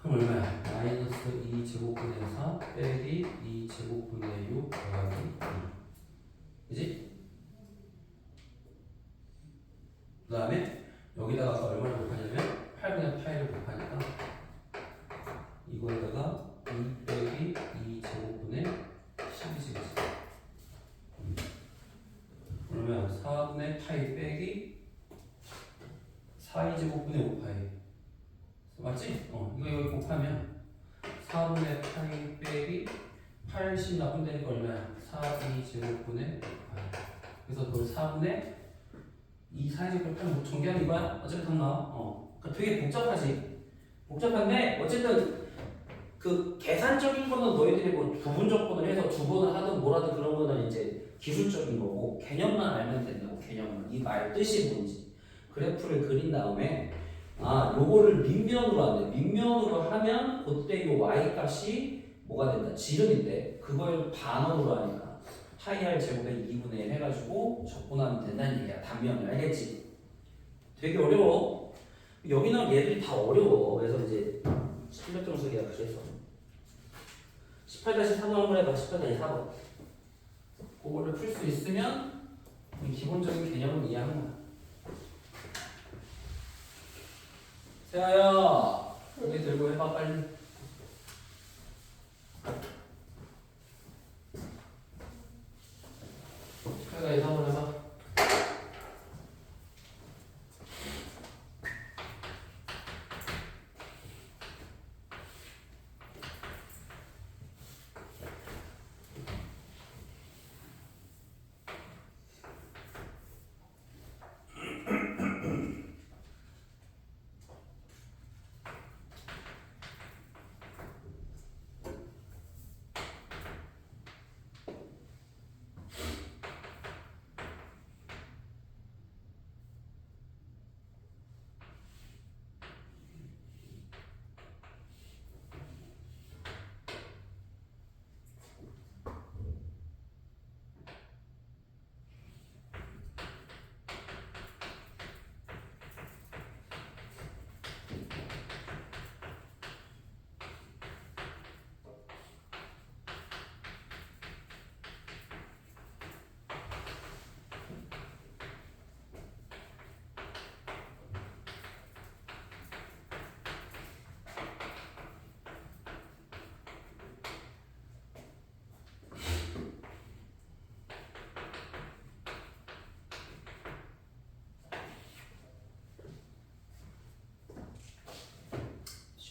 그럼 얼마야? 마이너스 2제곱분의 4 빼기 2제곱분의 6 더하기 2 그치? 그 다음에 여기다가 아까 얼마를 곱하냐면 8분의 8을 곱하니까 이거에다가 2 빼기 2제곱분의 12지 그러면 4분의 파이 빼기 4제곱분의 5파이 맞지? 이거 여기 곱하면 4분의 파이 빼기 80 나쁜다니까 얼마야? 4제곱분의 5파이 그래서 그걸 4분의 4제곱 하면 뭐 정리하는 이거야? 어차피 다 나와. 그러니까 되게 복잡하지? 복잡한데 어쨌든 그 계산적인 거는 너희들이 뭐 부분 조건을 해서 두 번을 하든 뭐라든 그런 거는 이제 기술적인 거고 개념만 알면 된다고. 개념만 이 말 뜻이 뭔지 그래프를 그린 다음에 요거를 밑면으로 한대. 밑면으로 하면 그때 요 y 값이 뭐가 된다? 지름인데 그걸 반원으로 하니까 파이 r 제곱에 2분의 1 해가지고 적분하면 된다는 얘기야. 단면을. 알겠지? 되게 어려워. 여기는 얘들이 다 어려워. 그래서 이제 실력점수기야. 그래서 18-4번 한번 해봐. 18-4번. 그거를 풀 수 있으면 기본적인 개념은 이해하는 거야. 세아야, 여기 들고 해봐 빨리. 세아가 이거 한번 해봐.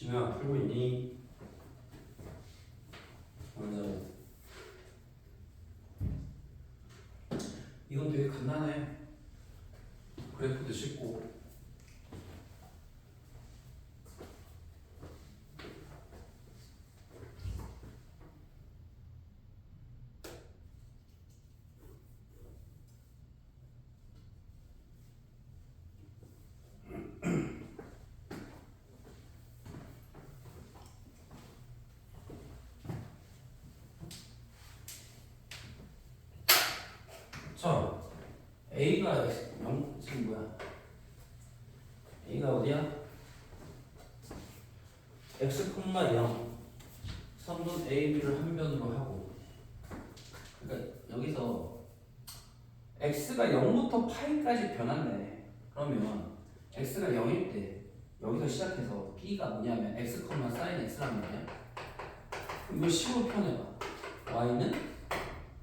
준호야, 풀고 있니? 먼저 이건 되게 간단해. 그래프도 쉽고. 자, A가 0, 지금 뭐야? A가 어디야? x, 0 선분 A, B를 한 변으로 하고, 그러니까 여기서 x가 0부터 파이까지 변한대. 그러면 x가 0일 때 여기서 시작해서 B가 뭐냐면 x, sin x란 말이야. 그럼 이걸 식으로 표현해봐. y는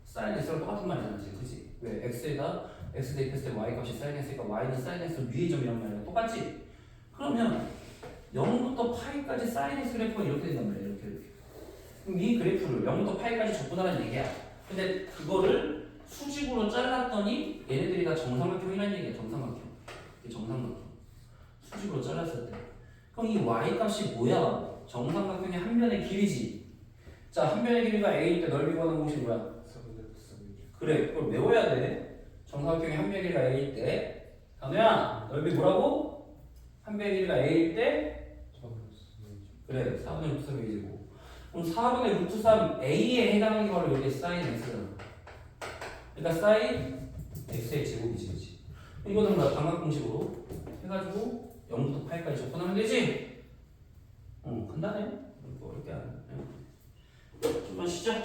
sin x랑 똑같은 말이잖아, 그치? 왜? x에다 x 대입했을 때 y 값이 sin x니까 y는 sin x 위의 점이란 말이야. 똑같지? 그러면 0부터 파이까지 sin x 그래프가 이렇게 된단 말이야. 이렇게. 그럼 이 그래프를 0부터 파이까지 접근하라는 얘기야. 근데 그거를 수직으로 잘랐더니 얘네들이 다 정삼각형이라는 얘기야. 정삼각형. 이게 정삼각형. 수직으로 잘랐을 때. 그럼 이 y 값이 뭐야? 정삼각형의 한 변의 길이지. 자, 한 변의 길이가 a일 때 넓이 구하는 공식이 뭐야? 그래, 그걸 외워야 돼. 정삼각형의 한 변의 길이가 a일 때. 단우야, 넓이 뭐라고? 한 변의 길이가 a일 때? 그래, 4분의 루트 3 a제곱. 그럼 4분의 루트 3 a에 해당하는 거를 여기 sin x잖아. 그러니까 sin x의 제곱이지, 그치? 이거는 뭐야? 방각공식으로 해가지고 0부터 8까지 접근하면 되지? 간단해. 어렵게 안 해. 좀만 쉬자.